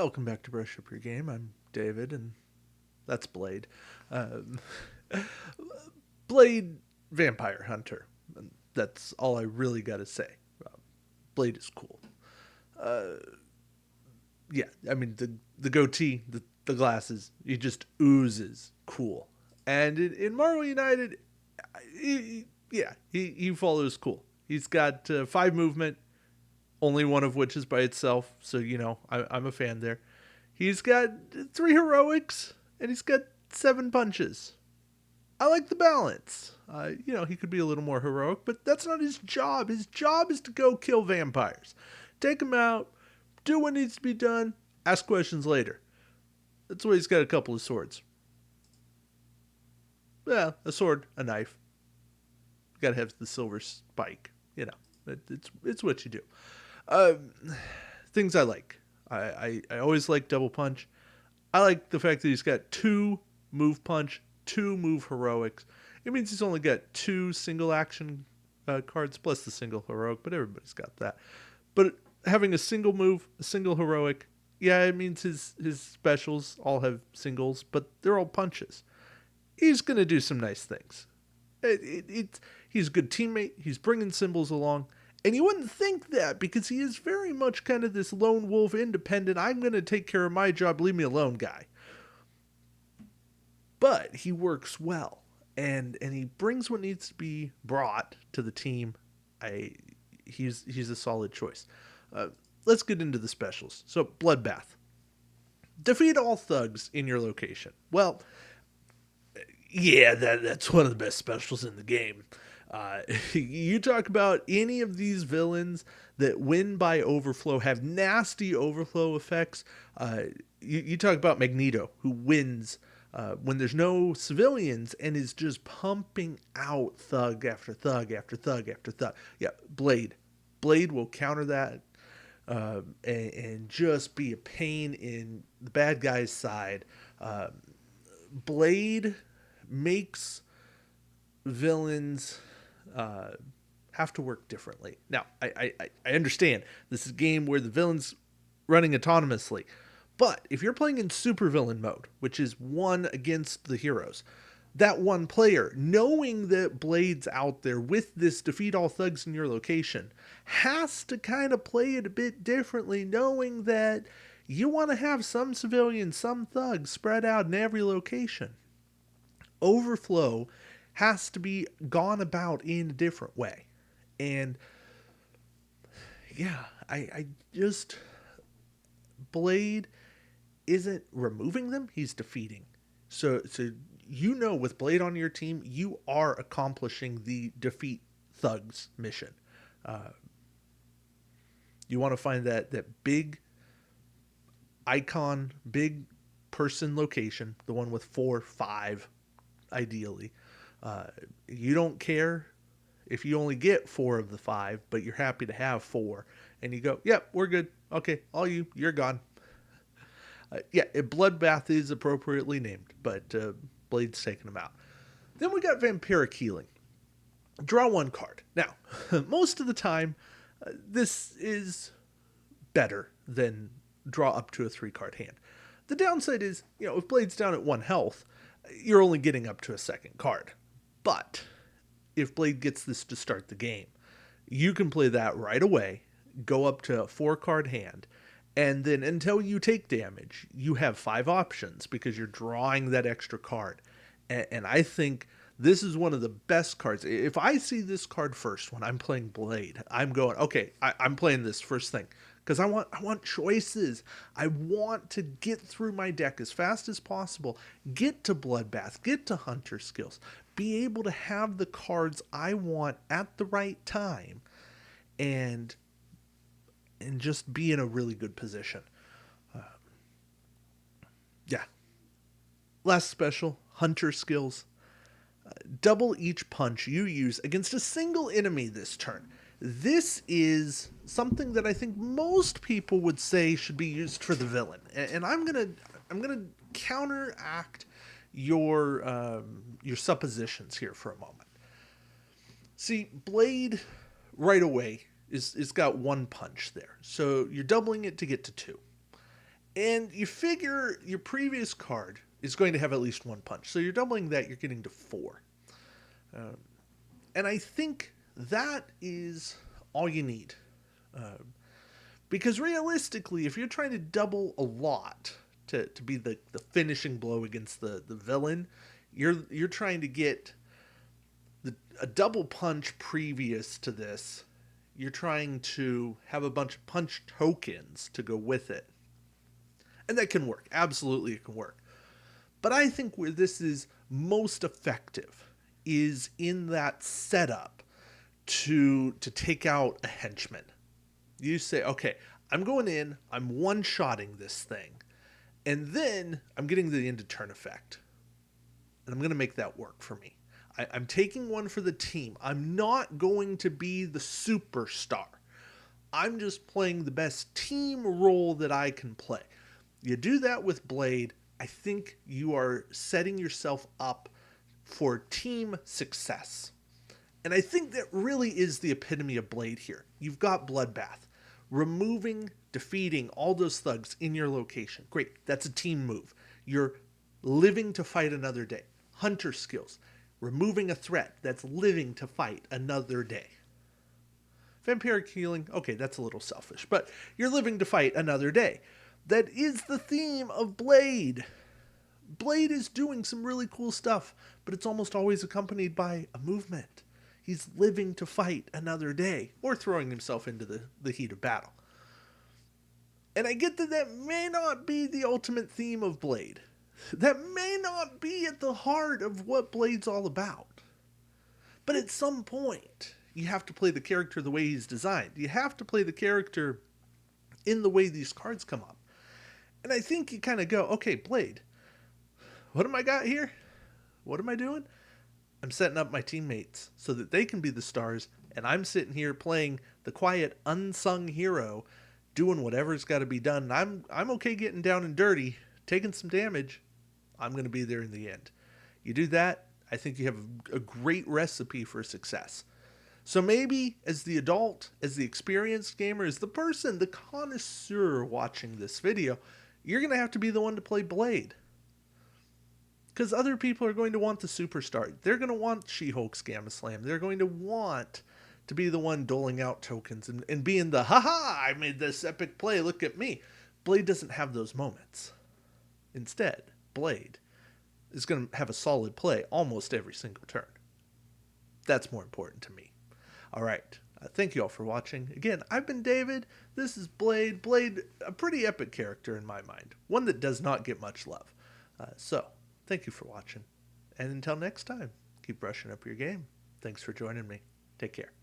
Welcome back to Brush Up Your Game. I'm David, and that's Blade. Um, Blade Vampire Hunter. And that's all I really got to say. Blade is cool. Uh, yeah, I mean, the goatee, the glasses, he just oozes cool. And in Marvel United, he follows cool. He's got 5 movement, only one of which is by itself. So, I'm a fan there. He's got 3 heroics, and he's got 7 punches. I like the balance. He could be a little more heroic, but that's not his job. His job is to go kill vampires. Take them out, do what needs to be done, ask questions later. That's why he's got a couple of swords. Yeah, a sword, a knife. You gotta have the silver spike. It's what you do. Um, Things I like. I always like double punch. I like the fact that he's got 2 move punch, 2 move heroics. It means he's only got 2 single action cards plus the single heroic, but everybody's got that. But having a single move, a single heroic, yeah, it means his specials all have singles, but they're all punches. He's gonna do some nice things. He's a good teammate. He's bringing symbols along. And you wouldn't think that because he is very much kind of this lone wolf, independent, I'm going to take care of my job, leave me alone guy. But he works well. And he brings what needs to be brought to the team. He's a solid choice. Let's get into the specials. So, Bloodbath. Defeat all thugs in your location. Well, yeah, that's one of the best specials in the game. You talk about any of these villains that win by overflow, have nasty overflow effects. You talk about Magneto, who wins when there's no civilians and is just pumping out thug after thug after thug after thug. Yeah, Blade. Blade will counter that and just be a pain in the bad guy's side. Blade makes villains have to work differently. Now, I understand this is a game where the villain's running autonomously, but if you're playing in supervillain mode, which is one against the heroes, that one player, knowing that Blade's out there with this defeat all thugs in your location, has to kind of play it a bit differently, knowing that you want to have some civilians, some thugs spread out in every location. Overflow has to be gone about in a different way. And yeah, I just Blade isn't removing them, he's defeating. So with Blade on your team, you are accomplishing the defeat thugs mission. Uh, you want to find that big icon, big person location, the one with 4, 5, ideally. Uh, you don't care if you only get 4 of the 5, but you're happy to have 4, and you go, "Yep, we're good. Okay, all you're gone." Bloodbath is appropriately named, but Blade's taking them out. Then we got Vampiric Healing. Draw 1 card. Now, most of the time, this is better than draw up to a 3-card hand. The downside is, if Blade's down at 1 health, you're only getting up to a 2nd card. But if Blade gets this to start the game, you can play that right away, go up to a 4-card hand, and then until you take damage, you have 5 options because you're drawing that extra card. And I think this is one of the best cards. If I see this card first when I'm playing Blade, I'm going, okay, I'm playing this first thing. Because I want choices. I want to get through my deck as fast as possible, get to Bloodbath, get to Hunter skills, be able to have the cards I want at the right time, and just be in a really good position. Uh, yeah. Last special, Hunter skills. Double each punch you use against a single enemy this turn. This is something that I think most people would say should be used for the villain, and I'm gonna counteract your suppositions here for a moment. See, Blade right away is got 1 punch there, so you're doubling it to get to 2. And you figure your previous card is going to have at least one punch. So you're doubling that, you're getting to 4. And I think that is all you need. Because realistically, if you're trying to double a lot to be the finishing blow against the villain, you're trying to get a double punch previous to this. You're trying to have a bunch of punch tokens to go with it. And that can work. Absolutely, it can work. But I think where this is most effective is in that setup to take out a henchman. You say, okay, I'm going in, I'm one-shotting this thing, and then I'm getting the end of turn effect. And I'm going to make that work for me. I'm taking one for the team. I'm not going to be the superstar. I'm just playing the best team role that I can play. You do that with Blade, I think you are setting yourself up for team success. And I think that really is the epitome of Blade here. You've got Bloodbath. Removing, defeating all those thugs in your location. Great, that's a team move. You're living to fight another day. Hunter skills. Removing a threat that's living to fight another day. Vampiric healing, okay, that's a little selfish, but you're living to fight another day. That is the theme of Blade. Blade is doing some really cool stuff, but it's almost always accompanied by a movement. He's living to fight another day, or throwing himself into the heat of battle. And I get that may not be the ultimate theme of Blade. That may not be at the heart of what Blade's all about. But at some point, you have to play the character the way he's designed. You have to play the character in the way these cards come up. And I think you kind of go, okay, Blade, what am I got here? What am I doing? I'm setting up my teammates so that they can be the stars, and I'm sitting here playing the quiet, unsung hero, doing whatever's got to be done. I'm okay getting down and dirty, taking some damage. I'm going to be there in the end. You do that, I think you have a great recipe for success. So maybe as the adult, as the experienced gamer, as the person, the connoisseur watching this video, you're going to have to be the one to play Blade. Because other people are going to want the superstar. They're going to want She-Hulk's Gamma Slam. They're going to want to be the one doling out tokens and being the, haha, I made this epic play, look at me. Blade doesn't have those moments. Instead, Blade is going to have a solid play almost every single turn. That's more important to me. All right. Thank you all for watching. Again, I've been David. This is Blade. Blade, a pretty epic character in my mind. One that does not get much love. So, thank you for watching. And until next time, keep brushing up your game. Thanks for joining me. Take care.